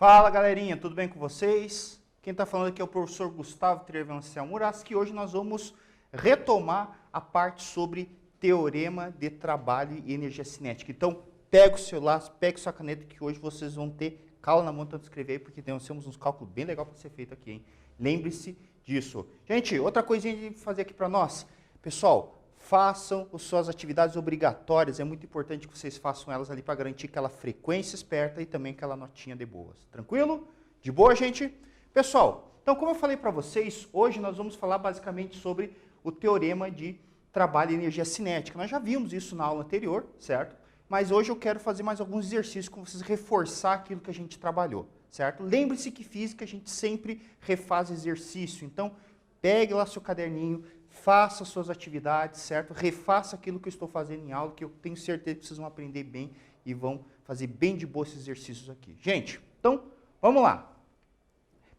Fala galerinha, tudo bem com vocês? Quem está falando aqui é o professor Gustavo Trevancial Muras, que hoje nós vamos retomar a parte sobre teorema de trabalho e energia cinética. Então, pega o seu lápis, pega sua caneta, que hoje vocês vão ter cala na mão tanto escrever aí, porque nós temos uns cálculos bem legais para ser feito aqui, hein? Lembre-se disso. Gente, outra coisinha de fazer aqui para nós. Pessoal, façam as suas atividades obrigatórias, é muito importante que vocês façam elas ali para garantir aquela frequência esperta e também aquela notinha de boas. Tranquilo? De boa, gente? Pessoal, então como eu falei para vocês, hoje nós vamos falar basicamente sobre o teorema de trabalho e energia cinética. Nós já vimos isso na aula anterior, certo? Mas hoje eu quero fazer mais alguns exercícios com vocês reforçar aquilo que a gente trabalhou, certo? Lembre-se que física a gente sempre refaz exercício, então pegue lá seu caderninho, faça suas atividades, certo? Refaça aquilo que eu estou fazendo em aula, que eu tenho certeza que vocês vão aprender bem e vão fazer bem de boa esses exercícios aqui. Gente, então, vamos lá.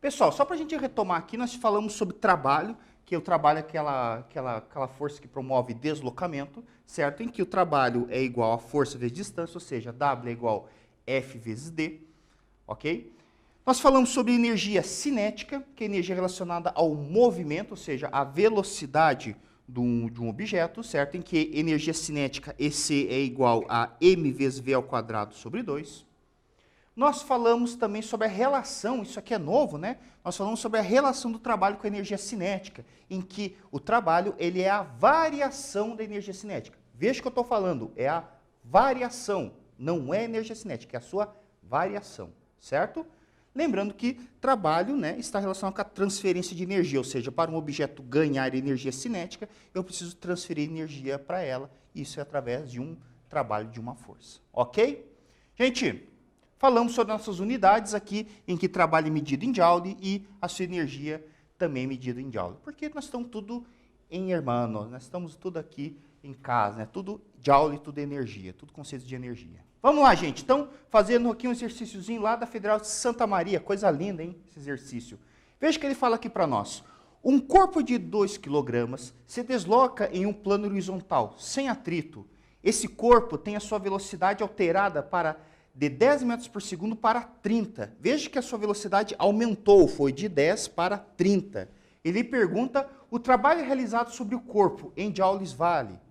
Pessoal, só para a gente retomar aqui, nós falamos sobre trabalho, que o trabalho é aquela força que promove deslocamento, certo? Em que o trabalho é igual a força vezes distância, ou seja, W é igual a F vezes D, ok? Nós falamos sobre energia cinética, que é energia relacionada ao movimento, ou seja, a velocidade de um objeto, certo? Em que energia cinética, EC é igual a m vezes v ao quadrado sobre 2. Nós falamos também sobre a relação, isso aqui é novo, né? Nós falamos sobre a relação do trabalho com a energia cinética, em que o trabalho ele é a variação da energia cinética. Veja o que eu estou falando, é a variação, não é energia cinética, é a sua variação, certo? Lembrando que trabalho, né, está relacionado com a transferência de energia, ou seja, para um objeto ganhar energia cinética, eu preciso transferir energia para ela, isso é através de um trabalho de uma força, ok? Gente, falamos sobre nossas unidades aqui, em que trabalho é medido em Joule e a sua energia também é medida em Joule, porque nós estamos tudo em hermanos, nós estamos tudo aqui em casa, né? Tudo Joule, tudo energia, tudo conceito de energia. Vamos lá, gente. Então, fazendo aqui um exercíciozinho lá da Federal de Santa Maria. Coisa linda, hein, esse exercício. Veja que ele fala aqui para nós. Um corpo de 2 kg se desloca em um plano horizontal, sem atrito. Esse corpo tem a sua velocidade alterada de 10 metros por segundo para 30. Veja que a sua velocidade aumentou, foi de 10 para 30. Ele pergunta o trabalho realizado sobre o corpo em joules vale.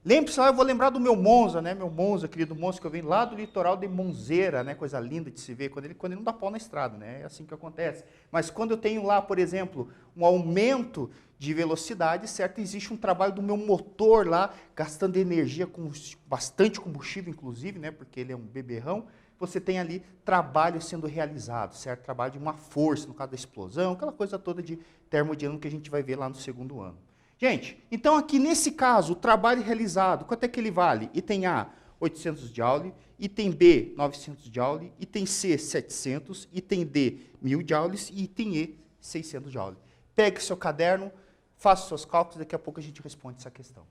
Lembre-se lá, eu vou lembrar do meu Monza, né? Meu Monza, querido Monza, que eu venho lá do litoral de Monzeira, né? Coisa linda de se ver, quando ele não dá pau na estrada, né? É assim que acontece. Mas quando eu tenho lá, por exemplo, um aumento de velocidade, certo? Existe um trabalho do meu motor lá, gastando energia com bastante combustível, inclusive, né? Porque ele é um beberrão. Você tem ali trabalho sendo realizado, certo? Trabalho de uma força, no caso da explosão, aquela coisa toda de termodinâmica que a gente vai ver lá no segundo ano. Gente, então aqui nesse caso, o trabalho realizado, quanto é que ele vale? Item A, 800 Joule, item B, 900 Joule, item C, 700, item D, 1000 Joules e item E, 600 Joule. Pegue seu caderno, faça seus cálculos, daqui a pouco a gente responde essa questão.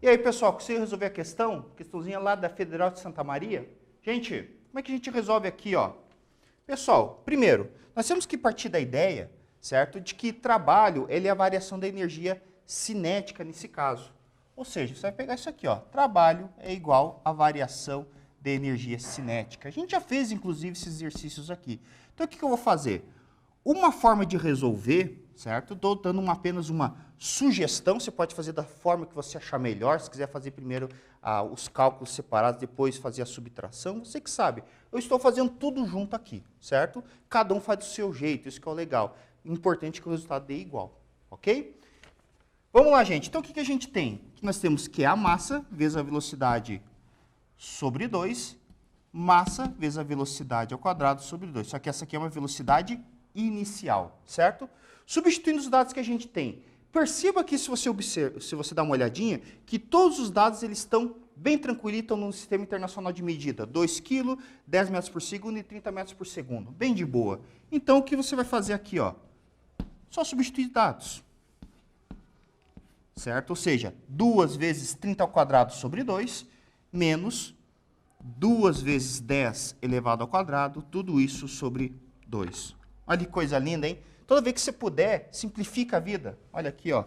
E aí, pessoal, conseguiu resolver a questãozinha lá da Federal de Santa Maria? Gente, como é que a gente resolve aqui, ó? Pessoal, primeiro, nós temos que partir da ideia, certo, de que trabalho, ele é a variação da energia cinética nesse caso. Ou seja, você vai pegar isso aqui, ó, trabalho é igual a variação de energia cinética. A gente já fez, inclusive, esses exercícios aqui. Então, o que eu vou fazer? Uma forma de resolver, certo? Estou dando apenas uma sugestão, você pode fazer da forma que você achar melhor, se quiser fazer primeiro os cálculos separados, depois fazer a subtração, você que sabe. Eu estou fazendo tudo junto aqui, certo? Cada um faz do seu jeito, isso que é o legal. O importante é que o resultado dê igual, ok? Vamos lá, gente. Então, o que a gente tem? Nós temos que a massa vezes a velocidade sobre 2, massa vezes a velocidade ao quadrado sobre 2. Só que essa aqui é uma velocidade inicial, certo? Substituindo os dados que a gente tem. Perceba que se você dá uma olhadinha, que todos os dados eles estão bem tranquilitos, estão no Sistema Internacional de Medida. 2 kg, 10 metros por segundo e 30 metros por segundo. Bem de boa. Então, o que você vai fazer aqui, ó? Só substituir dados. Certo? Ou seja, 2 vezes 30 ao quadrado sobre 2, menos 2 vezes 10 elevado ao quadrado, tudo isso sobre 2. Olha que coisa linda, hein? Toda vez que você puder, simplifica a vida. Olha aqui, ó.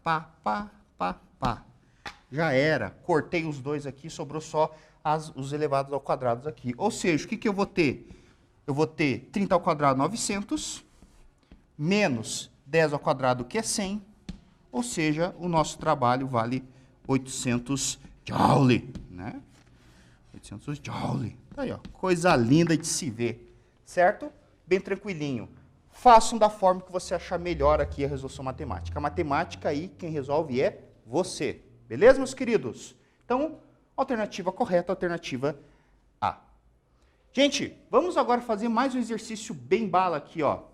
Pá, pá, pá, pá. Já era. Cortei os dois aqui, sobrou só os elevados ao quadrado aqui. Ou seja, o que eu vou ter? Eu vou ter 30 ao quadrado, 900, menos 10 ao quadrado, que é 100. Ou seja, o nosso trabalho vale 800 joule, né? 800 joule. Tá aí, ó. Coisa linda de se ver, certo? Bem tranquilinho. Façam da forma que você achar melhor aqui a resolução matemática. A matemática aí, quem resolve é você. Beleza, meus queridos? Então, alternativa correta, alternativa A. Gente, vamos agora fazer mais um exercício bem bala aqui, ó.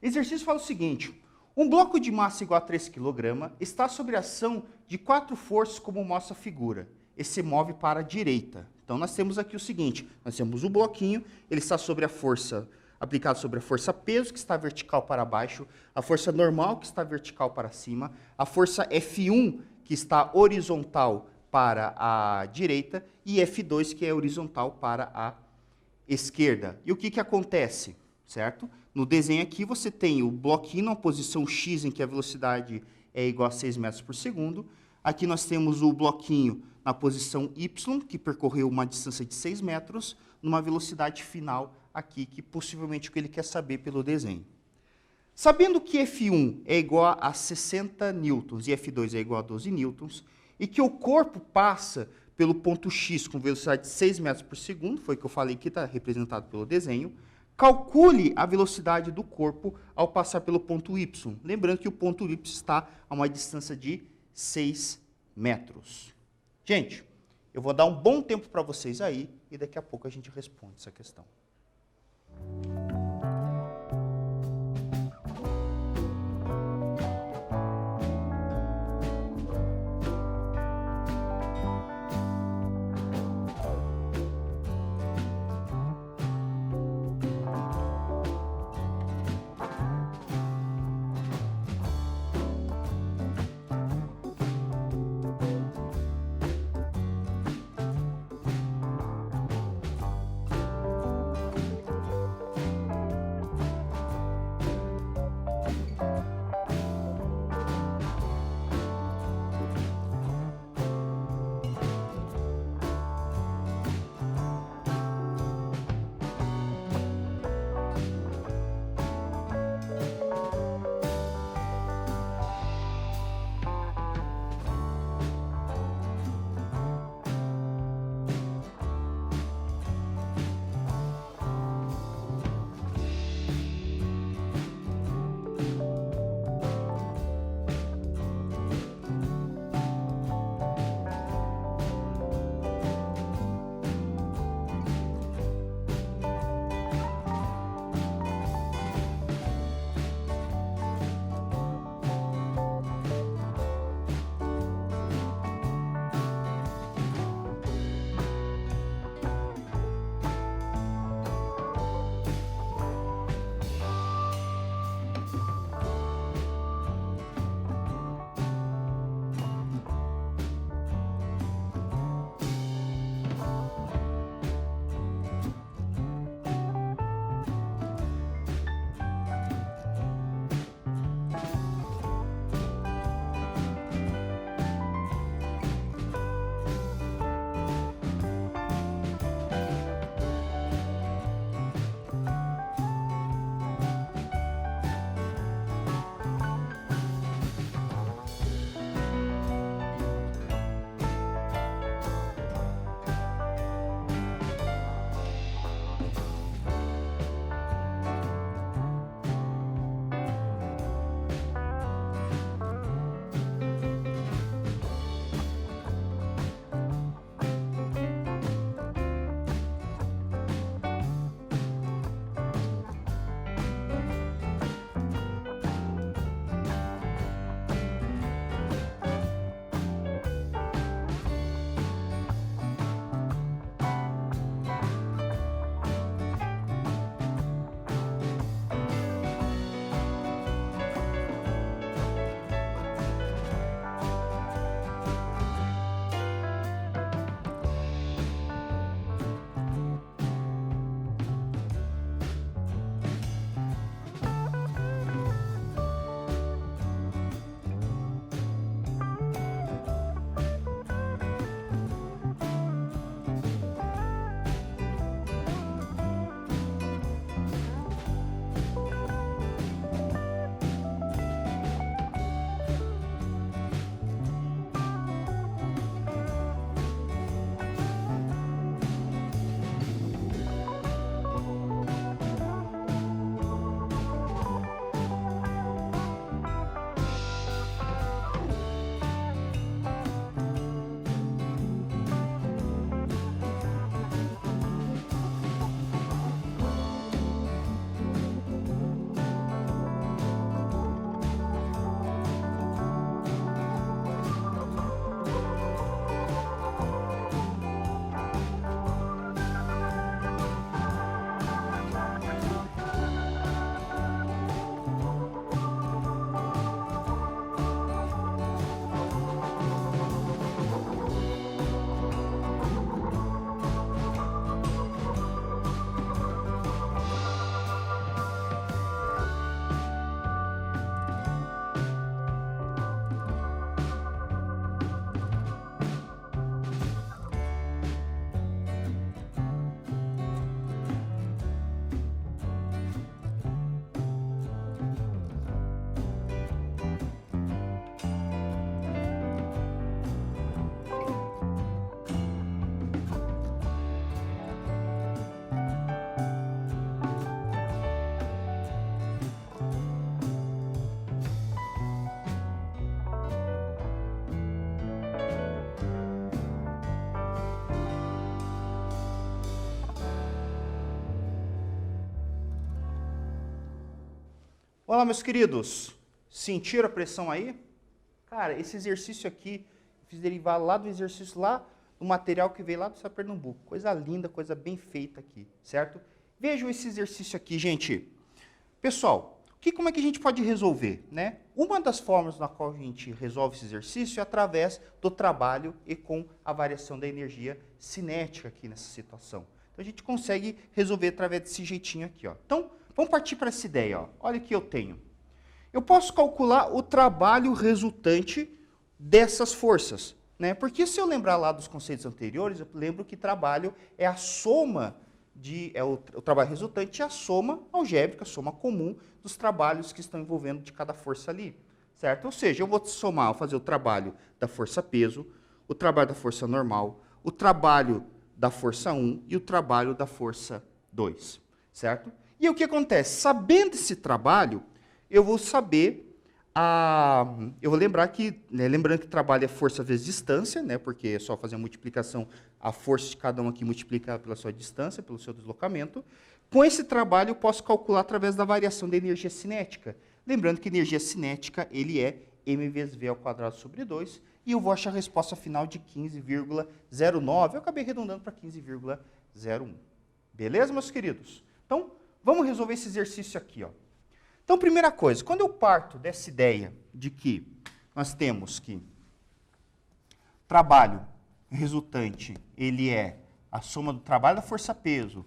Exercício fala o seguinte: um bloco de massa igual a 3 kg está sob a ação de 4 forças, como mostra a figura, e se move para a direita. Então, nós temos aqui o seguinte, nós temos o bloquinho, ele está sobre a força, aplicado sobre a força peso, que está vertical para baixo, a força normal, que está vertical para cima, a força F1, que está horizontal para a direita, e F2, que é horizontal para a esquerda. E o que acontece, certo? No desenho aqui você tem o bloquinho na posição X, em que a velocidade é igual a 6 metros por segundo. Aqui nós temos o bloquinho na posição Y, que percorreu uma distância de 6 metros, numa velocidade final aqui, que possivelmente é o que ele quer saber pelo desenho. Sabendo que F1 é igual a 60 newtons e F2 é igual a 12 newtons, e que o corpo passa pelo ponto X com velocidade de 6 metros por segundo, foi o que eu falei que está representado pelo desenho, calcule a velocidade do corpo ao passar pelo ponto Y. Lembrando que o ponto Y está a uma distância de 6 metros. Gente, eu vou dar um bom tempo para vocês aí e daqui a pouco a gente responde essa questão. Olá, meus queridos. Sentiram a pressão aí? Cara, esse exercício aqui, eu fiz derivar lá do exercício lá do material que veio lá do estado de Pernambuco. Coisa linda, coisa bem feita aqui, certo? Vejam esse exercício aqui, gente. Pessoal, como é que a gente pode resolver, né? Uma das formas na qual a gente resolve esse exercício é através do trabalho e com a variação da energia cinética aqui nessa situação. Então, a gente consegue resolver através desse jeitinho aqui, ó. Então, vamos partir para essa ideia, ó. Olha o que eu tenho. Eu posso calcular o trabalho resultante dessas forças, né? Porque se eu lembrar lá dos conceitos anteriores, eu lembro que trabalho é a soma o trabalho resultante é a soma algébrica, a soma comum dos trabalhos que estão envolvendo de cada força ali, certo? Ou seja, eu vou somar, fazer o trabalho da força peso, o trabalho da força normal, o trabalho da força 1 e o trabalho da força 2, certo? E o que acontece? Sabendo esse trabalho, eu vou saber eu vou lembrar que, né, lembrando que trabalho é força vezes distância, né, porque é só fazer a multiplicação, a força de cada um aqui multiplicada pela sua distância, pelo seu deslocamento. Com esse trabalho, eu posso calcular através da variação da energia cinética. Lembrando que energia cinética, ele é m vezes v ao quadrado sobre 2, e eu vou achar a resposta final de 15,09. Eu acabei arredondando para 15,01. Beleza, meus queridos? Então, vamos resolver esse exercício aqui, ó. Então, primeira coisa, quando eu parto dessa ideia de que nós temos que trabalho resultante, ele é a soma do trabalho da força-peso,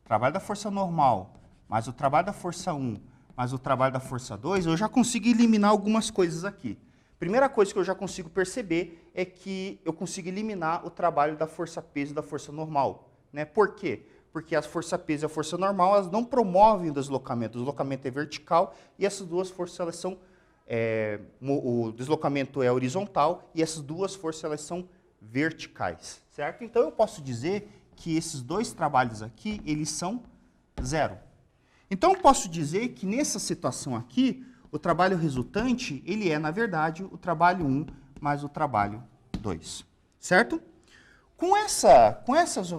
trabalho da força normal, mais o trabalho da força 1, mais o trabalho da força 2, eu já consigo eliminar algumas coisas aqui. Primeira coisa que eu já consigo perceber é que eu consigo eliminar o trabalho da força-peso e da força normal, né? Por quê? Porque a força-peso e a força normal, elas não promovem o deslocamento. O deslocamento é vertical e essas duas forças, elas são... o deslocamento é horizontal e essas duas forças, elas são verticais, certo? Então, eu posso dizer que esses dois trabalhos aqui, eles são zero. Então, eu posso dizer que nessa situação aqui, o trabalho resultante, ele é, na verdade, o trabalho 1 mais o trabalho 2, certo? Com essa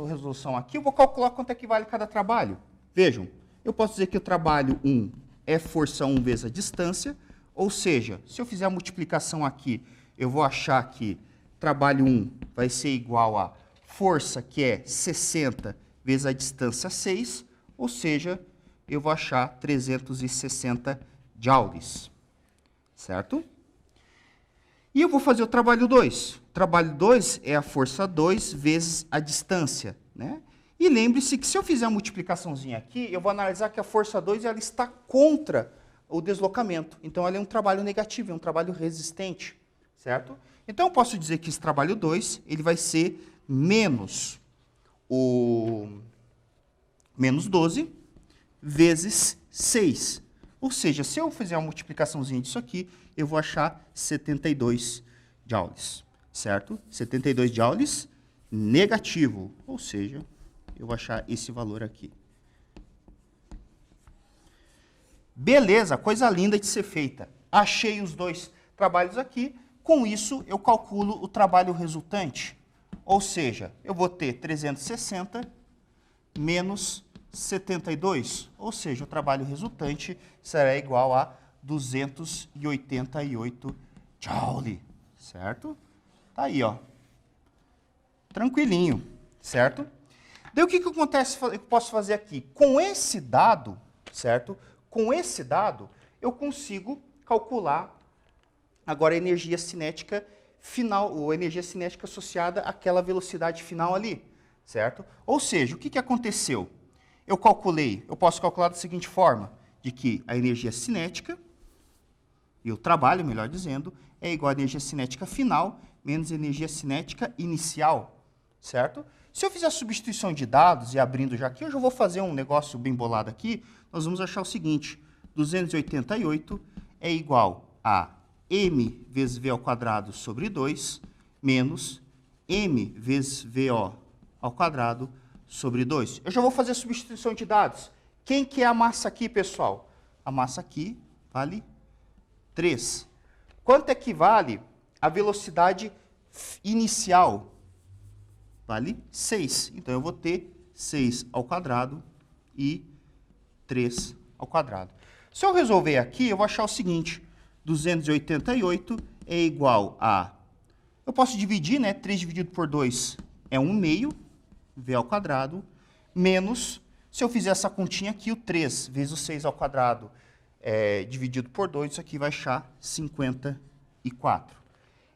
resolução aqui, eu vou calcular quanto é que vale cada trabalho. Vejam, eu posso dizer que o trabalho 1 é força 1 vezes a distância, ou seja, se eu fizer a multiplicação aqui, eu vou achar que trabalho 1 vai ser igual a força, que é 60 vezes a distância 6, ou seja, eu vou achar 360 joules, certo? E eu vou fazer o trabalho 2. O trabalho 2 é a força 2 vezes a distância, né? E lembre-se que se eu fizer a multiplicaçãozinha aqui, eu vou analisar que a força 2 ela está contra o deslocamento. Então, ela é um trabalho negativo, é um trabalho resistente, certo? Então, eu posso dizer que esse trabalho 2 ele vai ser menos 12 vezes 6. Ou seja, se eu fizer uma multiplicaçãozinha disso aqui, eu vou achar 72 joules, certo? 72 joules negativo, ou seja, eu vou achar esse valor aqui. Beleza, coisa linda de ser feita. Achei os dois trabalhos aqui, com isso eu calculo o trabalho resultante. Ou seja, eu vou ter 360 menos 72, ou seja, o trabalho resultante será igual a 288 joule, certo? Tá aí, ó. Tranquilinho, certo? Daí o que acontece, eu posso fazer aqui? Com esse dado, certo? Com esse dado, eu consigo calcular agora a energia cinética final, ou energia cinética associada àquela velocidade final ali, certo? Ou seja, o que aconteceu? Eu posso calcular da seguinte forma, de que a energia cinética, e o trabalho, melhor dizendo, é igual à energia cinética final menos energia cinética inicial, certo? Se eu fizer a substituição de dados e abrindo já aqui, eu já vou fazer um negócio bem bolado aqui, nós vamos achar o seguinte, 288 é igual a m vezes v ao quadrado sobre 2 menos m vezes vo ao quadrado sobre 2. Eu já vou fazer a substituição de dados. Quem que é a massa aqui, pessoal? A massa aqui vale 3. Quanto equivale a velocidade inicial? Vale 6. Então, eu vou ter 6 ao quadrado e 3 ao quadrado. Se eu resolver aqui, eu vou achar o seguinte, 288 é igual a... Eu posso dividir, né? 3 dividido por 2 é 1/2, v ao quadrado, menos, se eu fizer essa continha aqui, o 3 vezes o 6 ao quadrado dividido por 2, isso aqui vai achar 54.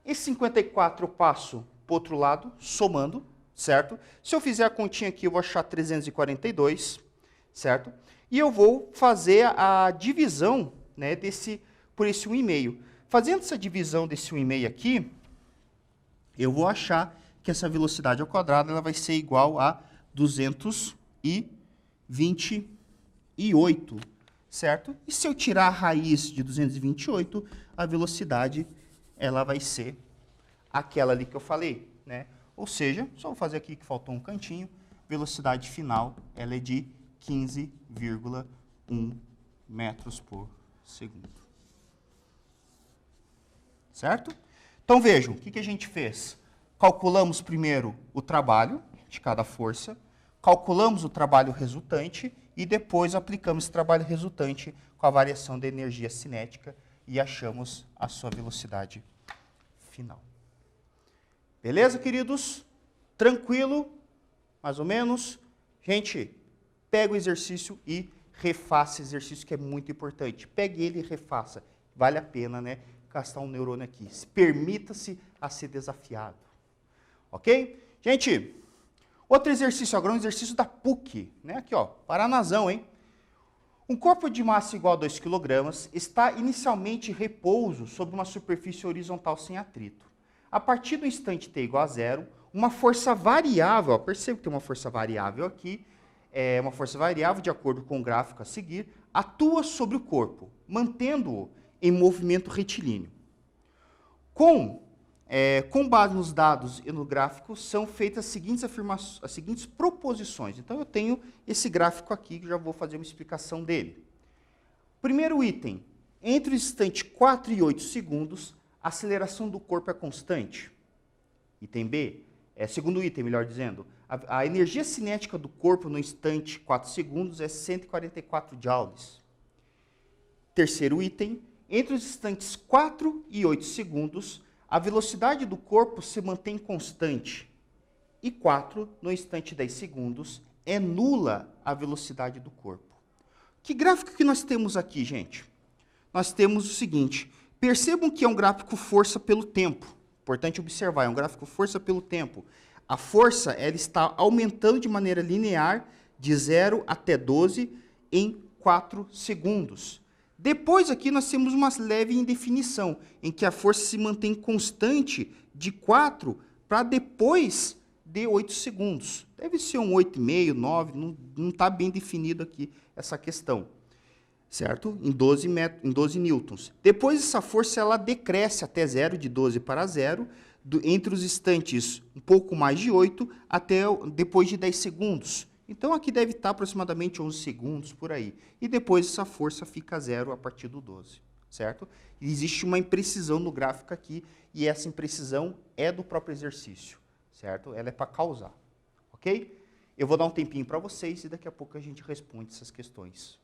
Esse 54 eu passo para o outro lado, somando, certo? Se eu fizer a continha aqui, eu vou achar 342, certo? E eu vou fazer a divisão, né, por esse 1/2. Fazendo essa divisão desse 1/2 aqui, eu vou achar que essa velocidade ao quadrado ela vai ser igual a 228, certo? E se eu tirar a raiz de 228, a velocidade ela vai ser aquela ali que eu falei, né? Ou seja, só vou fazer aqui que faltou um cantinho, velocidade final ela é de 15,1 metros por segundo. Certo? Então vejam, o que a gente fez? Calculamos primeiro o trabalho de cada força, calculamos o trabalho resultante e depois aplicamos esse trabalho resultante com a variação da energia cinética e achamos a sua velocidade final. Beleza, queridos? Tranquilo? Mais ou menos? Gente, pega o exercício e refaça esse exercício que é muito importante. Pegue ele e refaça. Vale a pena, né? Gastar um neurônio aqui. Permita-se a ser desafiado. Ok? Gente, outro exercício agora, um exercício da PUC, né? Aqui, ó, Paranazão, hein? Um corpo de massa igual a 2 kg está inicialmente em repouso sobre uma superfície horizontal sem atrito. A partir do instante t igual a 0, uma força variável, ó, perceba que tem uma força variável aqui, uma força variável de acordo com o gráfico a seguir, atua sobre o corpo, mantendo-o em movimento retilíneo. Com base nos dados e no gráfico, são feitas as seguintes proposições. Então, eu tenho esse gráfico aqui, que já vou fazer uma explicação dele. Primeiro item, entre o instante 4 e 8 segundos, a aceleração do corpo é constante. Item B, segundo item, melhor dizendo, a energia cinética do corpo no instante 4 segundos é 144 joules. Terceiro item, entre os instantes 4 e 8 segundos, a velocidade do corpo se mantém constante. E 4, no instante 10 segundos, é nula a velocidade do corpo. Que gráfico que nós temos aqui, gente? Nós temos o seguinte, percebam que é um gráfico força pelo tempo. Importante observar, é um gráfico força pelo tempo. A força ela está aumentando de maneira linear de 0 até 12 em 4 segundos. Depois aqui nós temos uma leve indefinição, em que a força se mantém constante de 4 para depois de 8 segundos. Deve ser um 8,5, 9, não está bem definido aqui essa questão. Certo? Em 12 newtons. Depois essa força ela decresce até 0, de 12 para 0, entre os instantes um pouco mais de 8 até depois de 10 segundos. Então aqui deve estar aproximadamente 11 segundos por aí. E depois essa força fica 0 a partir do 12. Certo? E existe uma imprecisão no gráfico aqui e essa imprecisão é do próprio exercício. Certo? Ela é para causar. Ok? Eu vou dar um tempinho para vocês e daqui a pouco a gente responde essas questões.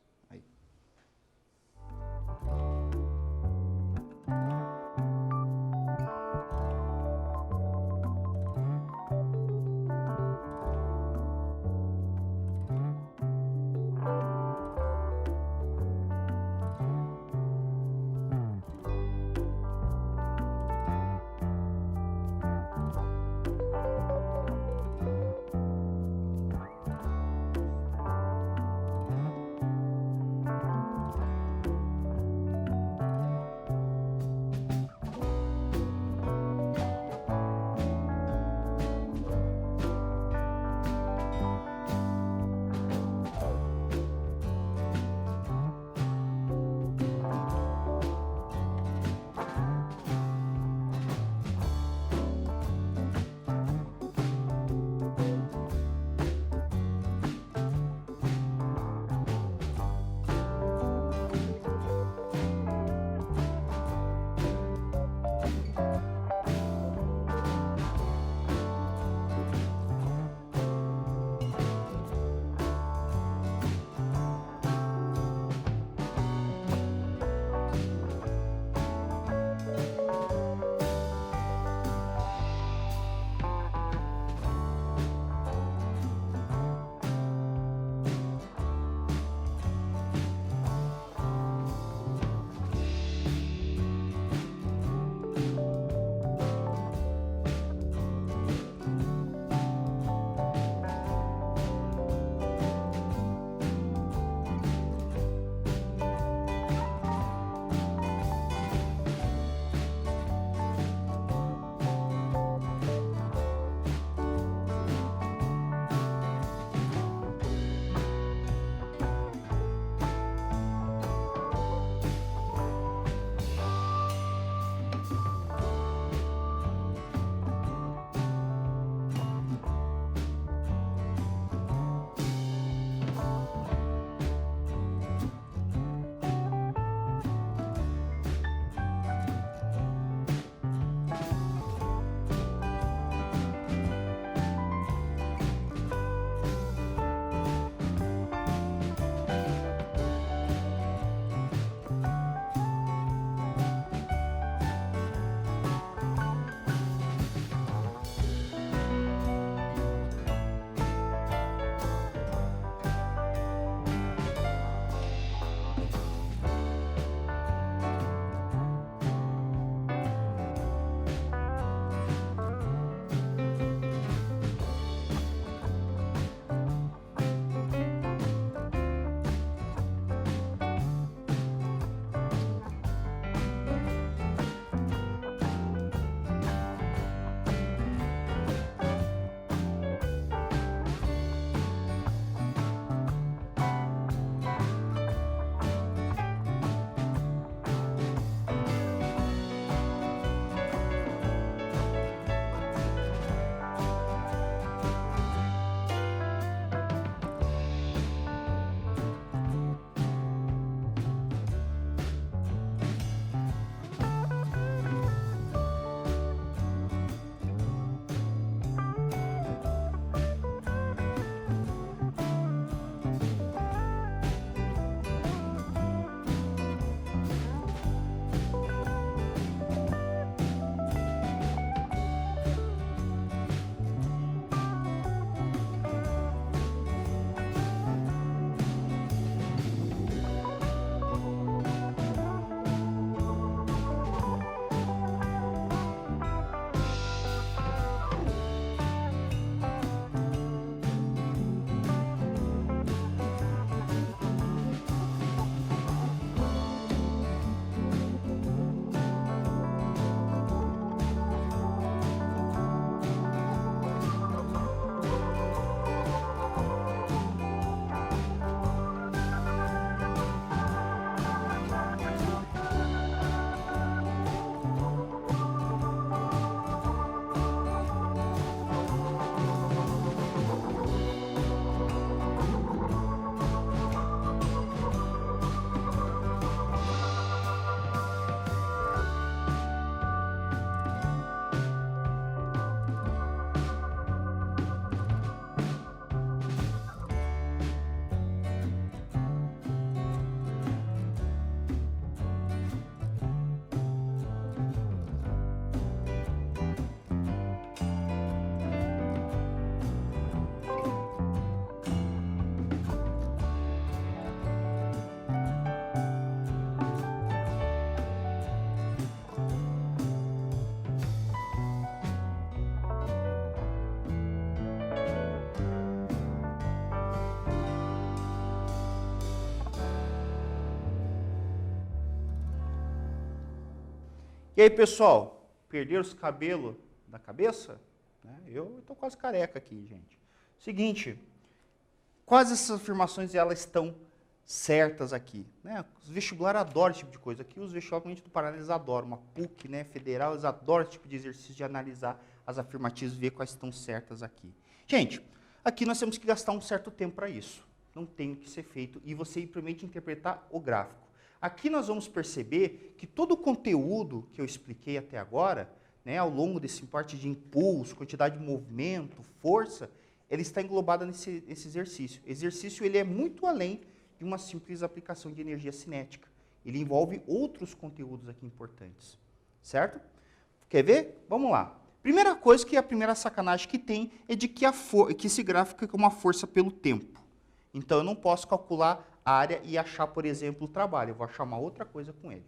E aí, pessoal, perderam os cabelos da cabeça? Né? Eu estou quase careca aqui, gente. Seguinte, quais essas afirmações elas estão certas aqui? Né? Os vestibulares adoram esse tipo de coisa. Aqui os vestibulares do Paraná, eles adoram. Uma PUC, né, federal, eles adoram esse tipo de exercício de analisar as afirmativas e ver quais estão certas aqui. Gente, aqui nós temos que gastar um certo tempo para isso. Não tem o que ser feito e você simplesmente interpretar o gráfico. Aqui nós vamos perceber que todo o conteúdo que eu expliquei até agora, né, ao longo desse parte de impulso, quantidade de movimento, força, ele está englobado nesse exercício. O exercício ele é muito além de uma simples aplicação de energia cinética. Ele envolve outros conteúdos aqui importantes, certo? Quer ver? Vamos lá. Primeira coisa, que a primeira sacanagem que tem é de que esse gráfico é uma força pelo tempo. Então, eu não posso calcular a área e achar, por exemplo, o trabalho. Eu vou achar uma outra coisa com ele,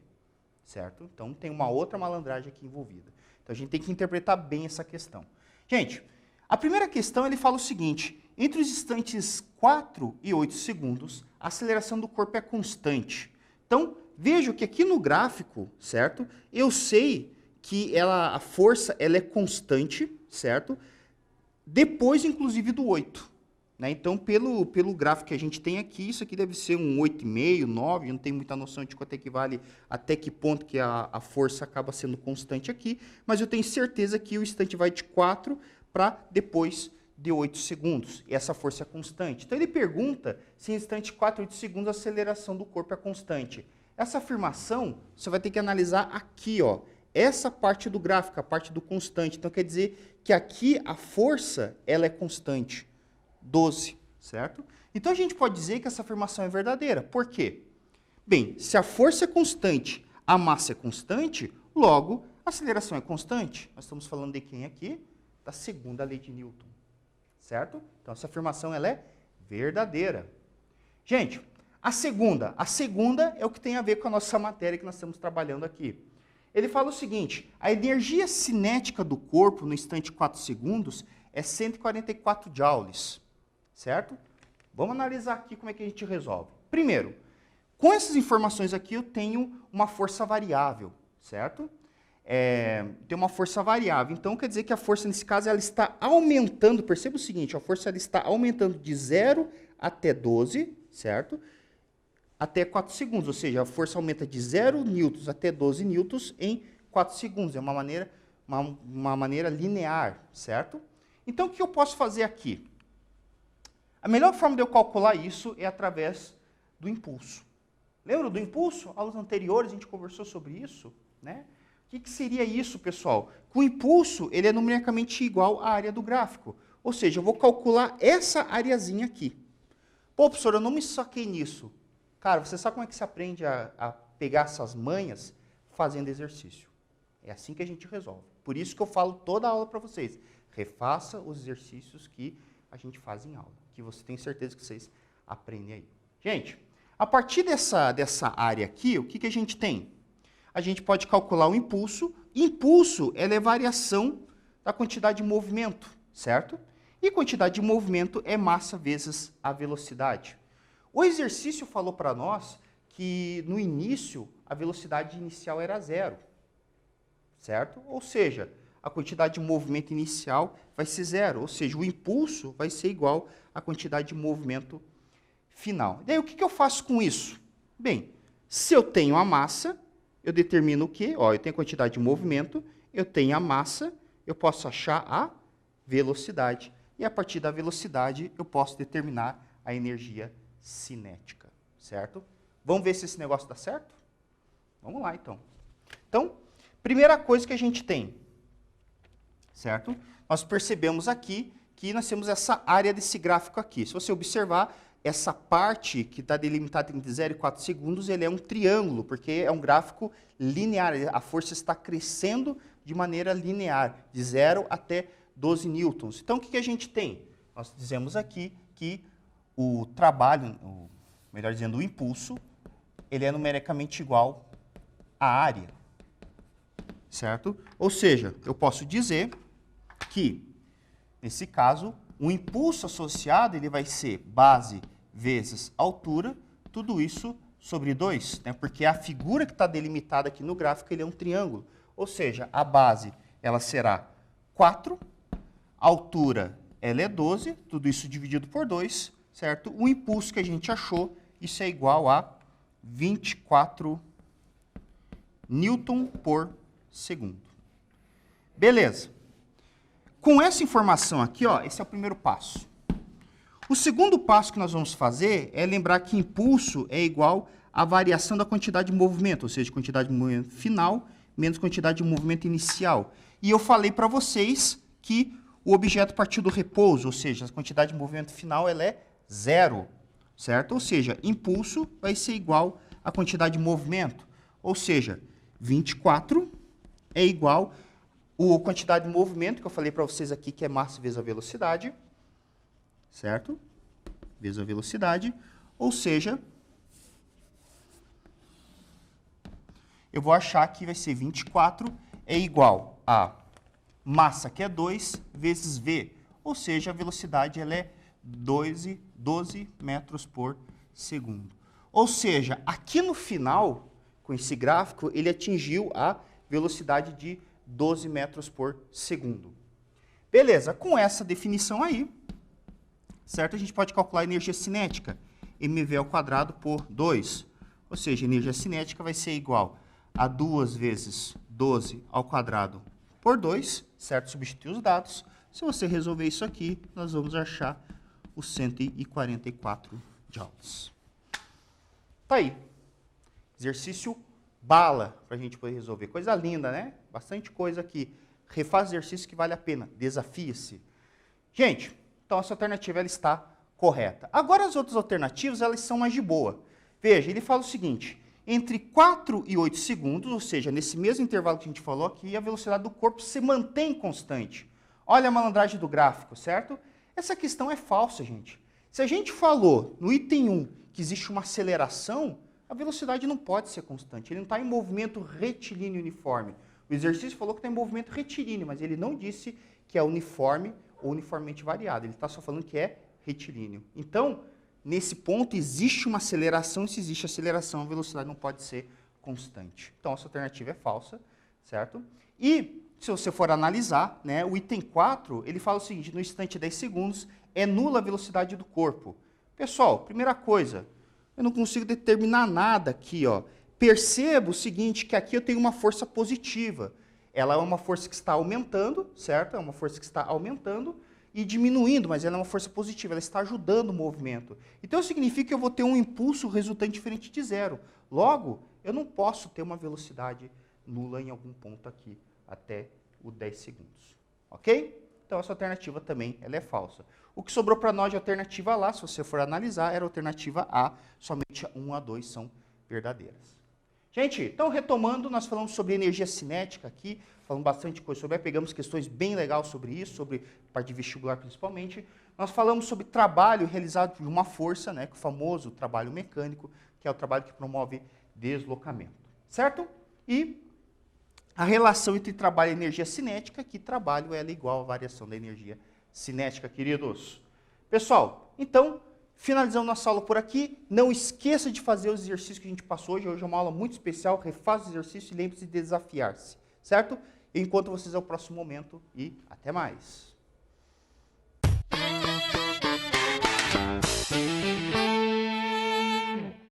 certo? Então, tem uma outra malandragem aqui envolvida. Então, a gente tem que interpretar bem essa questão. Gente, a primeira questão, ele fala o seguinte: entre os instantes 4 e 8 segundos, a aceleração do corpo é constante. Então, vejo que aqui no gráfico, certo? Eu sei que a força ela é constante, certo? Depois, inclusive, do 8. Né? Então, pelo gráfico que a gente tem aqui, isso aqui deve ser um 8,5, 9, eu não tenho muita noção de quanto equivale, até que ponto que a força acaba sendo constante aqui, mas eu tenho certeza que o instante vai de 4 para depois de 8 segundos, e essa força é constante. Então, ele pergunta se em instante 4 e 8 segundos a aceleração do corpo é constante. Essa afirmação, você vai ter que analisar aqui, ó, essa parte do gráfico, a parte do constante. Então, quer dizer que aqui a força ela é constante. 12, certo? Então, a gente pode dizer que essa afirmação é verdadeira. Por quê? Bem, se a força é constante, a massa é constante, logo, a aceleração é constante. Nós estamos falando de quem aqui? Da segunda lei de Newton, certo? Então, essa afirmação ela é verdadeira. Gente, a segunda é o que tem a ver com a nossa matéria que nós estamos trabalhando aqui. Ele fala o seguinte: a energia cinética do corpo no instante 4 segundos é 144 joules. Certo? Vamos analisar aqui como é que a gente resolve. Primeiro, com essas informações aqui eu tenho uma força variável, certo? Tem uma força variável. Então, quer dizer que a força, nesse caso, ela está aumentando. Perceba o seguinte, a força ela está aumentando de 0 até 12, certo? Até 4 segundos, ou seja, a força aumenta de 0 newtons até 12 newtons em 4 segundos. É uma maneira linear, certo? Então, o que eu posso fazer aqui? A melhor forma de eu calcular isso é através do impulso. Lembra do impulso? Aulas anteriores a gente conversou sobre isso, né? O que seria isso, pessoal? Com o impulso, ele é numericamente igual à área do gráfico. Ou seja, eu vou calcular essa areazinha aqui. Pô, professor, eu não me saquei nisso. Cara, você sabe como é que se aprende a pegar essas manhas? Fazendo exercício. É assim que a gente resolve. Por isso que eu falo toda a aula para vocês. Refaça os exercícios que a gente faz em aula, que você tem certeza que vocês aprendem aí. Gente, a partir dessa área aqui, o que a gente tem? A gente pode calcular o impulso. Impulso ela é variação da quantidade de movimento, certo? E quantidade de movimento é massa vezes a velocidade. O exercício falou para nós que no início a velocidade inicial era 0, certo? Ou seja, a quantidade de movimento inicial vai ser 0, ou seja, o impulso vai ser igual à quantidade de movimento final. Daí, o que eu faço com isso? Bem, se eu tenho a massa, eu determino o quê? Ó, eu tenho a quantidade de movimento, eu tenho a massa, eu posso achar a velocidade. E a partir da velocidade, eu posso determinar a energia cinética, certo? Vamos ver se esse negócio dá certo? Vamos lá, então. Então, primeira coisa que a gente tem, certo? Nós percebemos aqui que nós temos essa área desse gráfico aqui. Se você observar, essa parte que está delimitada entre 0 e 4 segundos, ele é um triângulo, porque é um gráfico linear. A força está crescendo de maneira linear, de 0 até 12 newtons. Então, o que a gente tem? Nós dizemos aqui que o trabalho, melhor dizendo, o impulso, ele é numericamente igual à área, certo? Ou seja, eu posso dizer que, nesse caso, o impulso associado ele vai ser base vezes altura, tudo isso sobre 2, né? Porque a figura que está delimitada aqui no gráfico ele é um triângulo. Ou seja, a base ela será 4, a altura ela é 12, tudo isso dividido por 2, certo? O impulso que a gente achou, isso é igual a 24 Newton por segundo. Beleza. Com essa informação aqui, ó, esse é o primeiro passo. O segundo passo que nós vamos fazer é lembrar que impulso é igual à variação da quantidade de movimento, ou seja, quantidade de movimento final menos quantidade de movimento inicial. E eu falei para vocês que o objeto partiu do repouso, ou seja, a quantidade de movimento final ela é 0, certo? Ou seja, impulso vai ser igual à quantidade de movimento, ou seja, 24 é igual a quantidade de movimento, que eu falei para vocês aqui, que é massa vezes a velocidade, certo? Vezes a velocidade, ou seja, eu vou achar que vai ser 24 é igual a massa, que é 2, vezes V, ou seja, a velocidade ela é 12 metros por segundo. Ou seja, aqui no final, com esse gráfico, ele atingiu a velocidade de 12 metros por segundo. Beleza, com essa definição aí, certo? A gente pode calcular a energia cinética, mv ao quadrado por 2. Ou seja, a energia cinética vai ser igual a 2 vezes 12 ao quadrado por 2, certo? Substituir os dados. Se você resolver isso aqui, nós vamos achar os 144 joules. Tá aí. Exercício bala para a gente poder resolver. Coisa linda, né? Bastante coisa aqui. Refaz exercício que vale a pena. Desafie-se. Gente, então essa alternativa ela está correta. Agora as outras alternativas elas são mais de boa. Veja, ele fala o seguinte: entre 4 e 8 segundos, ou seja, nesse mesmo intervalo que a gente falou aqui, a velocidade do corpo se mantém constante. Olha a malandragem do gráfico, certo? Essa questão é falsa, gente. Se a gente falou no item 1 que existe uma aceleração, a velocidade não pode ser constante. Ele não está em movimento retilíneo uniforme. O exercício falou que está em movimento retilíneo, mas ele não disse que é uniforme ou uniformemente variado. Ele está só falando que é retilíneo. Então, nesse ponto, existe uma aceleração. Se existe aceleração, a velocidade não pode ser constante. Então, essa alternativa é falsa, certo? E, se você for analisar, né, o item 4, ele fala o seguinte: no instante 10 segundos, é nula a velocidade do corpo. Pessoal, primeira coisa, eu não consigo determinar nada aqui, ó. Percebo o seguinte, que aqui eu tenho uma força positiva. Ela é uma força que está aumentando, certo? É uma força que está aumentando e diminuindo, mas ela é uma força positiva, ela está ajudando o movimento. Então, significa que eu vou ter um impulso resultante diferente de zero. Logo, eu não posso ter uma velocidade nula em algum ponto aqui, até o 10 segundos. Ok? Então, essa alternativa também ela é falsa. O que sobrou para nós de alternativa lá, se você for analisar, era a alternativa A, somente a 1 e a 2 são verdadeiras. Gente, então retomando, nós falamos sobre energia cinética aqui, falamos bastante coisa sobre, pegamos questões bem legais sobre isso, sobre parte de vestibular principalmente. Nós falamos sobre trabalho realizado por uma força, né, o famoso trabalho mecânico, que é o trabalho que promove deslocamento, certo? E a relação entre trabalho e energia cinética, que trabalho ela é igual à variação da energia cinética, queridos. Pessoal, então, finalizamos nossa aula por aqui. Não esqueça de fazer os exercícios que a gente passou hoje. Hoje é uma aula muito especial. Refaça o exercício e lembre-se de desafiar-se, certo? Eu encontro vocês ao próximo momento e até mais.